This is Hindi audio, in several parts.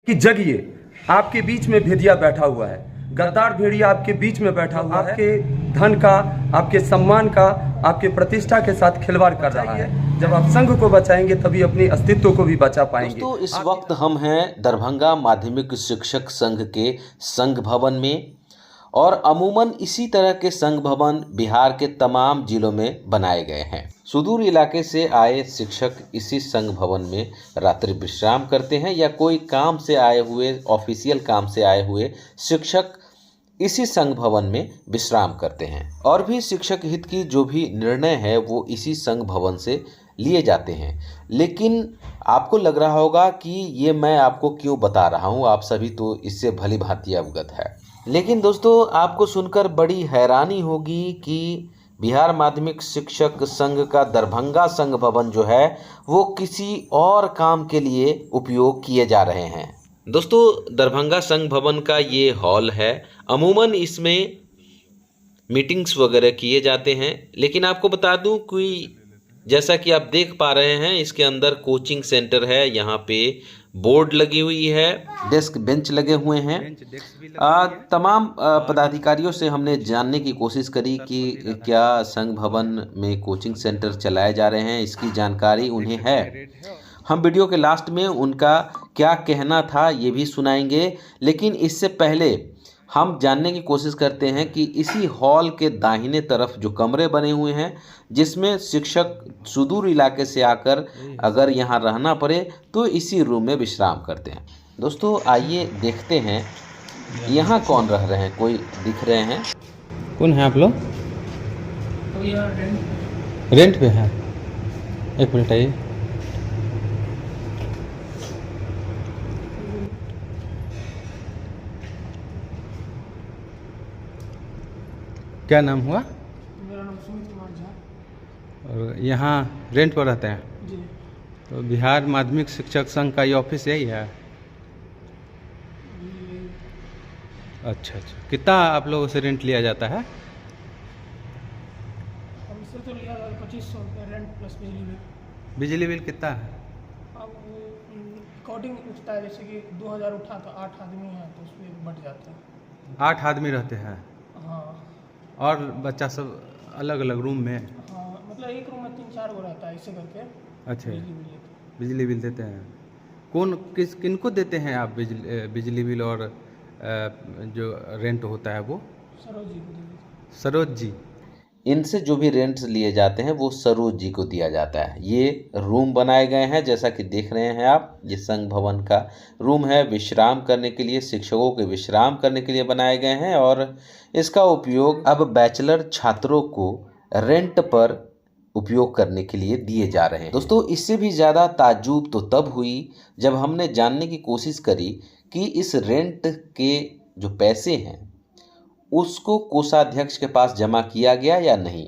कि जगिए, आपके बीच में भेड़िया बैठा हुआ है, गद्दार भेड़िया आपके बीच में बैठा हुआ है, आपके धन का, आपके सम्मान का, आपके प्रतिष्ठा के साथ खिलवाड़ कर रहा है। जब आप संघ को बचाएंगे तभी अपने अस्तित्व को भी बचा पाएंगे। दोस्तों, इस वक्त हम हैं दरभंगा माध्यमिक शिक्षक संघ के संघ भवन में, और अमूमन इसी तरह के संघ भवन बिहार के तमाम जिलों में बनाए गए हैं। सुदूर इलाके से आए शिक्षक इसी संघ भवन में रात्रि विश्राम करते हैं, या कोई काम से आए हुए, ऑफिशियल काम से आए हुए शिक्षक इसी संघ भवन में विश्राम करते हैं। और भी शिक्षक हित की जो भी निर्णय है वो इसी संघ भवन से लिए जाते हैं। लेकिन आपको लग रहा होगा कि ये मैं आपको क्यों बता रहा हूँ, आप सभी तो इससे भली भांति अवगत है। लेकिन दोस्तों, आपको सुनकर बड़ी हैरानी होगी कि बिहार माध्यमिक शिक्षक संघ का दरभंगा संघ भवन जो है वो किसी और काम के लिए उपयोग किए जा रहे हैं। दोस्तों, दरभंगा संघ भवन का ये हॉल है। अमूमन इसमें मीटिंग्स वगैरह किए जाते हैं। लेकिन आपको बता दूं कि जैसा कि आप देख पा रहे हैं, इसके अंदर कोचिंग सेंटर है। यहाँ पे बोर्ड लगी हुई है, डेस्क बेंच लगे हुए हैं। तमाम पदाधिकारियों से हमने जानने की कोशिश करी कि क्या संघ भवन में कोचिंग सेंटर चलाए जा रहे हैं, इसकी जानकारी उन्हें है। हम वीडियो के लास्ट में उनका क्या कहना था ये भी सुनाएंगे। लेकिन इससे पहले हम जानने की कोशिश करते हैं कि इसी हॉल के दाहिने तरफ जो कमरे बने हुए हैं, जिसमें शिक्षक सुदूर इलाके से आकर अगर यहाँ रहना पड़े तो इसी रूम में विश्राम करते हैं। दोस्तों, आइए देखते हैं यहाँ कौन रह रहे हैं। कोई दिख रहे हैं? कौन है आप लोग? रेंट पे है। एक मिनट आइए। क्या नाम हुआ? मेरा नाम सुमित कुमार झा। और यहाँ रेंट पर रहते हैं? जी। तो बिहार माध्यमिक शिक्षक संघ का ये ऑफिस यही है? अच्छा। कितना आप लोगों से रेंट लिया जाता है? हमसे तो लिया 2500 रुपये रेंट प्लस बिजली बिल। बिजली बिल कितना है? अब अकॉर्डिंग उठता है, जैसे कि 2000 उठा तो 8 आदमी हैं तो उसमें बढ़ जाता है। 8 आदमी रहते हैं? हाँ। और बच्चा सब अलग अलग रूम में? हाँ, मतलब एक रूम में 3-4 गो रहता है, ऐसे करके। अच्छा, बिजली बिल देते हैं। किनको देते हैं आप बिजली बिल और जो रेंट होता है वो? सरोज जी को दे दीजिए। सरोज जी। इनसे जो भी रेंट्स लिए जाते हैं वो सरोज जी को दिया जाता है। ये रूम बनाए गए हैं, जैसा कि देख रहे हैं आप, ये संघ भवन का रूम है। विश्राम करने के लिए, शिक्षकों के विश्राम करने के लिए बनाए गए हैं, और इसका उपयोग अब बैचलर छात्रों को रेंट पर उपयोग करने के लिए दिए जा रहे हैं। दोस्तों, इससे भी ज़्यादा ताज्जुब तो तब हुई जब हमने जानने की कोशिश करी कि इस रेंट के जो पैसे हैं उसको कोषाध्यक्ष के पास जमा किया गया या नहीं।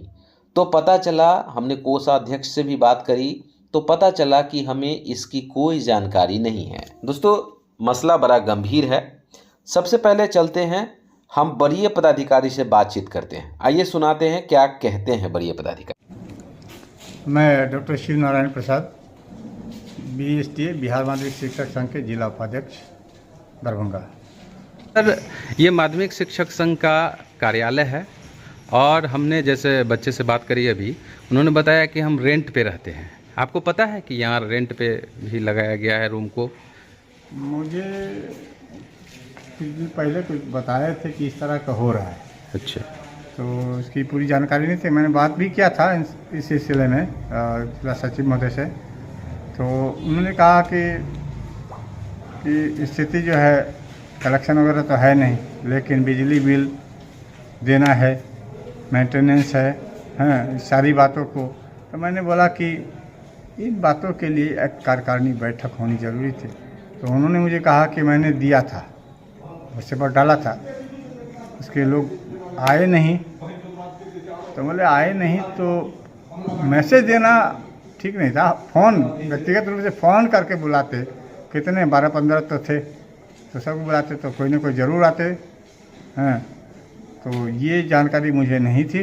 तो पता चला, हमने कोषाध्यक्ष से भी बात करी तो पता चला कि हमें इसकी कोई जानकारी नहीं है। दोस्तों, मसला बड़ा गंभीर है। सबसे पहले चलते हैं, हम वरीय पदाधिकारी से बातचीत करते हैं। आइए सुनाते हैं क्या कहते हैं वरीय पदाधिकारी। मैं डॉक्टर शिव नारायण प्रसाद, BSTA बिहार माध्यमिक शिक्षक संघ के जिला उपाध्यक्ष दरभंगा। सर, ये माध्यमिक शिक्षक संघ का कार्यालय है, और हमने जैसे बच्चे से बात करी अभी, उन्होंने बताया कि हम रेंट पे रहते हैं। आपको पता है कि यहाँ रेंट पे भी लगाया गया है रूम को? मुझे कुछ दिन पहले कुछ बताए थे कि इस तरह का हो रहा है। अच्छा। तो इसकी पूरी जानकारी नहीं थी। मैंने बात भी किया था इस सिलसिले में जिला सचिव महोदय से। तो उन्होंने कहा कि स्थिति जो है, कलेक्शन वगैरह तो है नहीं, लेकिन बिजली बिल देना है, मेंटेनेंस है, हाँ, सारी बातों को। तो मैंने बोला कि इन बातों के लिए एक कार्यकारिणी बैठक होनी जरूरी थी। तो उन्होंने मुझे कहा कि मैंने दिया था, उससे पर डाला था, उसके लोग आए नहीं। तो बोले आए नहीं तो मैसेज देना ठीक नहीं था। फ़ोन, व्यक्तिगत रूप से फ़ोन करके बुलाते, कितने 12-15 तो थे, तो सब बुलाते तो कोई ना कोई ज़रूर आते हैं। तो ये जानकारी मुझे नहीं थी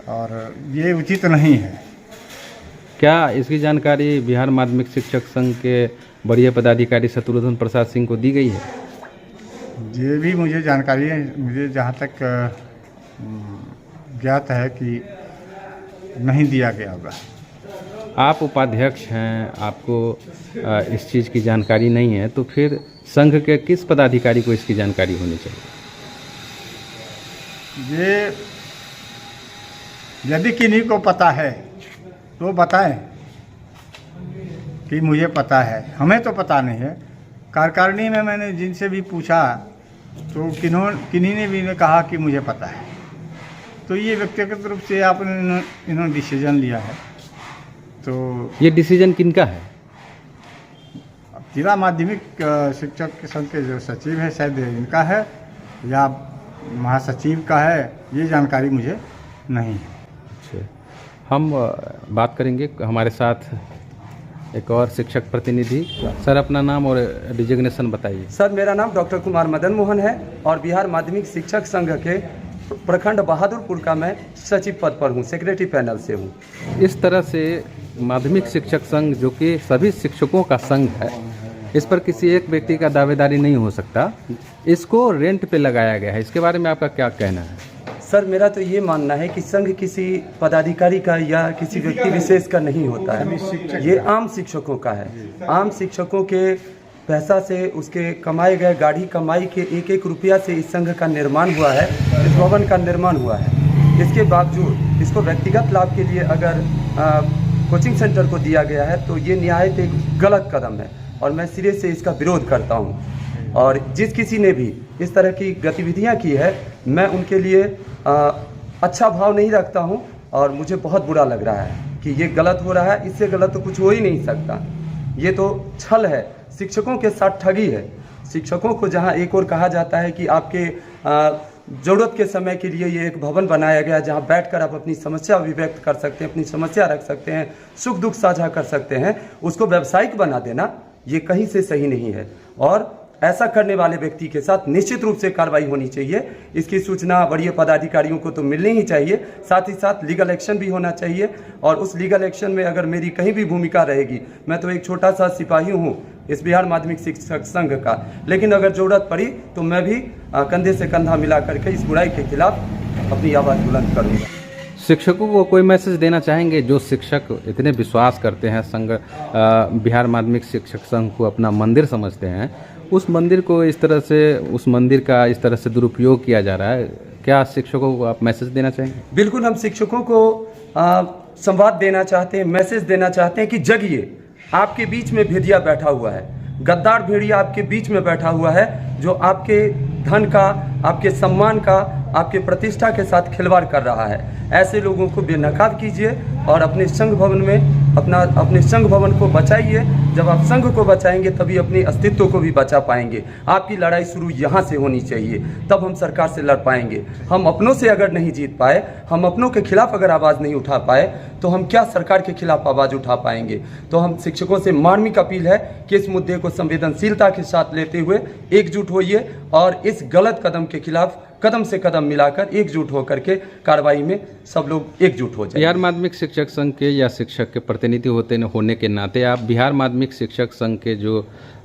और ये उचित नहीं है। क्या इसकी जानकारी बिहार माध्यमिक शिक्षक संघ के वरीय पदाधिकारी शत्रुघ्न प्रसाद सिंह को दी गई है? ये भी मुझे जानकारी है, मुझे जहाँ तक ज्ञात है कि नहीं दिया गया होगा। आप उपाध्यक्ष हैं, आपको इस चीज़ की जानकारी नहीं है, तो फिर संघ के किस पदाधिकारी को इसकी जानकारी होनी चाहिए? ये यदि किन्हीं को पता है तो बताएं कि मुझे पता है, हमें तो पता नहीं है। कार्यकारिणी में मैंने जिनसे भी पूछा तो किन्हीं ने भी कहा कि मुझे पता है। तो ये व्यक्तिगत रूप से आपने इन्होंने डिसीजन लिया है। तो ये डिसीजन किनका है? जिला माध्यमिक शिक्षक संघ के जो सचिव है, शायद इनका है या महासचिव का है, ये जानकारी मुझे नहीं है। अच्छा, हम बात करेंगे। हमारे साथ एक और शिक्षक प्रतिनिधि। सर, अपना नाम और डिजिग्नेशन बताइए। सर, मेरा नाम डॉक्टर कुमार मदन मोहन है और बिहार माध्यमिक शिक्षक संघ के प्रखंड बहादुरपुर का मैं सचिव पद पर हूँ, सेक्रेटरी पैनल से हूँ। इस तरह से माध्यमिक शिक्षक संघ, जो कि सभी शिक्षकों का संघ है, इस पर किसी एक व्यक्ति का दावेदारी नहीं हो सकता। इसको रेंट पे लगाया गया है, इसके बारे में आपका क्या कहना है? सर, मेरा तो ये मानना है कि संघ किसी पदाधिकारी का या किसी व्यक्ति विशेष का नहीं होता है, ये आम शिक्षकों का है। आम शिक्षकों के पैसा से, उसके कमाए गए गाढ़ी कमाई के एक एक रुपया से इस संघ का निर्माण हुआ है, इस भवन का निर्माण हुआ है। इसके बावजूद इसको व्यक्तिगत लाभ के लिए अगर कोचिंग सेंटर को दिया गया है तो ये निहायत एक गलत कदम है और मैं सिरे से इसका विरोध करता हूँ। और जिस किसी ने भी इस तरह की गतिविधियाँ की है, मैं उनके लिए अच्छा भाव नहीं रखता हूँ और मुझे बहुत बुरा लग रहा है कि ये गलत हो रहा है। इससे गलत तो कुछ हो ही नहीं सकता। ये तो छल है, शिक्षकों के साथ ठगी है। शिक्षकों को जहाँ एक और कहा जाता है कि आपके ज़रूरत के समय के लिए ये एक भवन बनाया गया जहाँ बैठकर आप अपनी समस्या अभिव्यक्त कर सकते हैं, अपनी समस्या रख सकते हैं, सुख दुख साझा कर सकते हैं, उसको व्यावसायिक बना देना ये कहीं से सही नहीं है। और ऐसा करने वाले व्यक्ति के साथ निश्चित रूप से कार्रवाई होनी चाहिए। इसकी सूचना वरीय पदाधिकारियों को तो मिलनी ही चाहिए, साथ ही साथ लीगल एक्शन भी होना चाहिए। और उस लीगल एक्शन में अगर मेरी कहीं भी भूमिका रहेगी, मैं तो एक छोटा सा सिपाही हूँ इस बिहार माध्यमिक शिक्षक संघ का, लेकिन अगर ज़रूरत पड़ी तो मैं भी कंधे से कंधा मिला करके इस बुराई के खिलाफ अपनी आवाज़ बुलंद करूँगा। शिक्षकों को कोई मैसेज देना चाहेंगे, जो शिक्षक इतने विश्वास करते हैं संघ, बिहार माध्यमिक शिक्षक संघ को अपना मंदिर समझते हैं, उस मंदिर को इस तरह से, उस मंदिर का इस तरह से दुरुपयोग किया जा रहा है, क्या शिक्षकों को आप मैसेज देना चाहेंगे? बिल्कुल, हम शिक्षकों को संवाद देना चाहते हैं, मैसेज देना चाहते हैं कि जगिए। आपके बीच में भेड़िया बैठा हुआ है, गद्दार भेड़िया आपके बीच में बैठा हुआ है, जो आपके धन का, आपके सम्मान का, आपके प्रतिष्ठा के साथ खिलवाड़ कर रहा है। ऐसे लोगों को बेनकाब कीजिए और अपने संघ भवन में अपने संघ भवन को बचाइए। जब आप संघ को बचाएंगे तभी अपने अस्तित्व को भी बचा पाएंगे। आपकी लड़ाई शुरू यहाँ से होनी चाहिए, तब हम सरकार से लड़ पाएंगे। हम अपनों से अगर नहीं जीत पाए, हम अपनों के खिलाफ अगर आवाज़ नहीं उठा पाए, तो हम क्या सरकार के खिलाफ आवाज़ उठा पाएंगे? तो हम शिक्षकों से मार्मिक अपील है कि इस मुद्दे को संवेदनशीलता के साथ लेते हुए एकजुट होइए और इस गलत कदम के खिलाफ कदम से कदम मिलाकर एकजुट होकर के कार्रवाई में सब लोग एकजुट हो जाए। बिहार माध्यमिक शिक्षक संघ के या शिक्षक के प्रतिनिधि होने के नाते आप बिहार माध्यमिक शिक्षक संघ के जो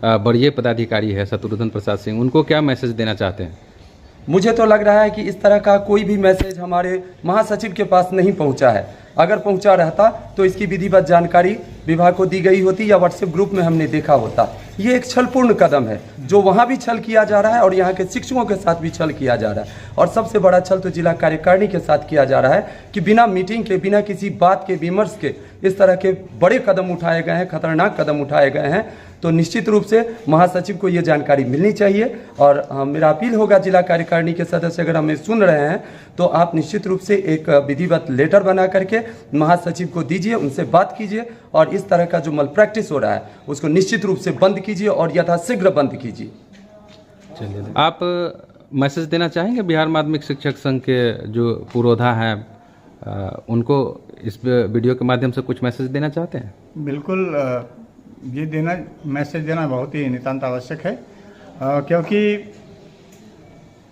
वरीय पदाधिकारी है शत्रुघ्न प्रसाद सिंह, उनको क्या मैसेज देना चाहते हैं? मुझे तो लग रहा है कि इस तरह का कोई भी मैसेज हमारे महासचिव के पास नहीं पहुंचा है। अगर पहुंचा रहता तो इसकी विधिवत जानकारी विभाग को दी गई होती या व्हाट्सएप ग्रुप में हमने देखा होता। ये एक छलपूर्ण कदम है, जो वहाँ भी छल किया जा रहा है और यहाँ के शिक्षकों के साथ भी छल किया जा रहा है। और सबसे बड़ा छल तो जिला कार्यकारिणी के साथ किया जा रहा है कि बिना मीटिंग के, बिना किसी बात के विमर्श के इस तरह के बड़े कदम उठाए गए हैं, खतरनाक कदम उठाए गए हैं। तो निश्चित रूप से महासचिव को ये जानकारी मिलनी चाहिए। और मेरा अपील होगा जिला कार्यकारिणी के सदस्य अगर हमें सुन रहे हैं तो आप निश्चित रूप से एक विधिवत लेटर बना करके महासचिव को दीजिए, उनसे बात कीजिए और इस तरह का जो मल प्रैक्टिस हो रहा है उसको निश्चित रूप से बंद कीजिए और यथाशीघ्र बंद कीजिए। चलिए, आप मैसेज देना चाहेंगे बिहार माध्यमिक शिक्षक संघ के जो पुरोधा हैं, उनको इस वीडियो के माध्यम से कुछ मैसेज देना चाहते हैं? बिल्कुल, ये मैसेज देना बहुत ही नितांत आवश्यक है, क्योंकि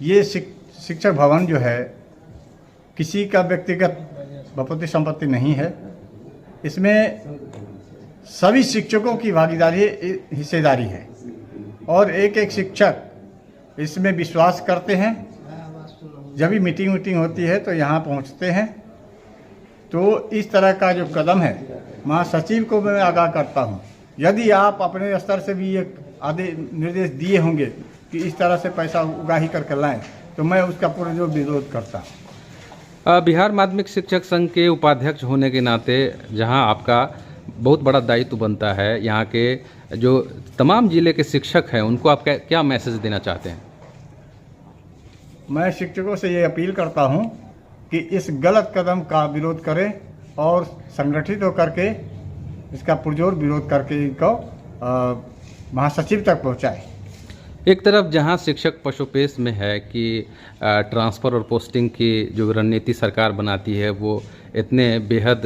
ये शिक्षक भवन जो है किसी का व्यक्तिगत बपौती संपत्ति नहीं है। इसमें सभी शिक्षकों की भागीदारी हिस्सेदारी है और एक एक शिक्षक इसमें विश्वास करते हैं। जब भी मीटिंग होती है तो यहाँ पहुँचते हैं। तो इस तरह का जो कदम है महासचिव को मैं आगाह करता हूँ, यदि आप अपने स्तर से भी एक आदेश निर्देश दिए होंगे कि इस तरह से पैसा उगाही करके लाएं, तो मैं उसका पूरा जो विरोध करता हूँ। बिहार माध्यमिक शिक्षक संघ के उपाध्यक्ष होने के नाते जहां आपका बहुत बड़ा दायित्व बनता है, यहाँ के जो तमाम जिले के शिक्षक हैं उनको आप क्या मैसेज देना चाहते हैं? मैं शिक्षकों से ये अपील करता हूँ कि इस गलत कदम का विरोध करें और संगठित होकर के इसका पुरजोर विरोध करके इनको महासचिव तक पहुँचाएं। एक तरफ जहां शिक्षक पशुपेश में है कि ट्रांसफ़र और पोस्टिंग की जो रणनीति सरकार बनाती है वो इतने बेहद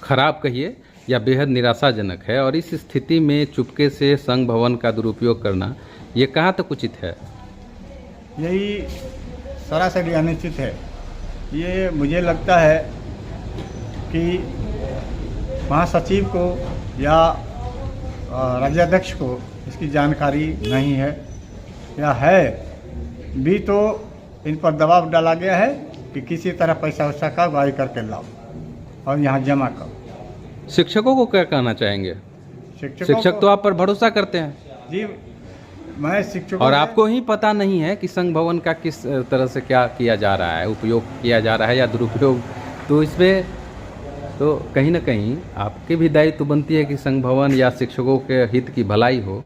ख़राब कहिए या बेहद निराशाजनक है, और इस स्थिति में चुपके से संघ भवन का दुरुपयोग करना ये कहाँ तक उचित है? यही सरासर अनुचित है। ये मुझे लगता है कि महासचिव को या राज्याध्यक्ष को इसकी जानकारी नहीं है, या है भी तो इन पर दबाव डाला गया है कि किसी तरह पैसा वैसा का उगाही करके लाओ और यहाँ जमा करो। शिक्षकों को क्या कहना चाहेंगे? शिक्षक तो आप पर भरोसा करते हैं जी। मैं शिक्षकों और आपको ही पता नहीं है कि संघ भवन का किस तरह से क्या किया जा रहा है, उपयोग किया जा रहा है या दुरुपयोग। तो इसमें तो कहीं ना कहीं आपकी भी दायित्व बनती है कि संघ भवन या शिक्षकों के हित की भलाई हो।